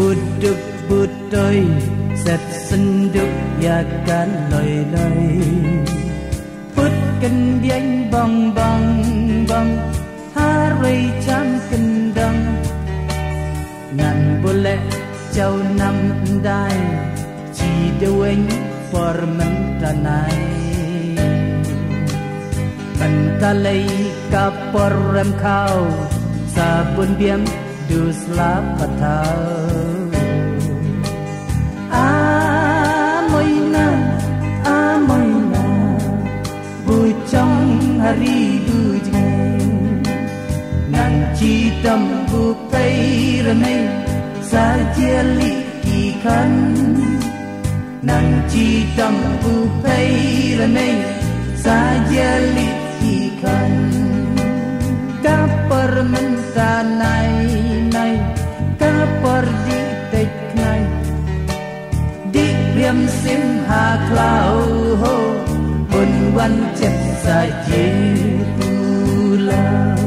Buduk butoy set senduk yakan loy loy Put kan dian bong bong bong Haray cham kendang Ngan boleh jauh nam dai Chi deweng por mentanai Mentalai kapor rem kau Sabun biam dus lapatau Amoy na Bucong hari bujeng Nang citam bukai renai Saja likikan Nang citam bukai renai Saja likikan Kapar mentanai nai Kapar di tek nai Di riam sim ha klau ho Bun wan jet saja pulau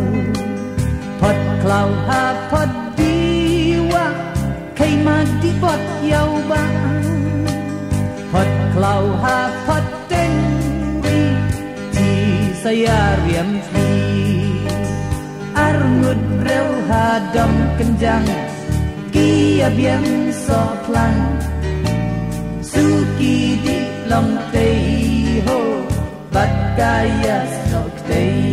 Pot klau ha pot diwa Kai ma di pot yau ba Pot klau ha pot tengri Di saya riam fi Arngud reu ha dom kenjang Kia biam so klan Suki di long tây ho Bat kaya sok tây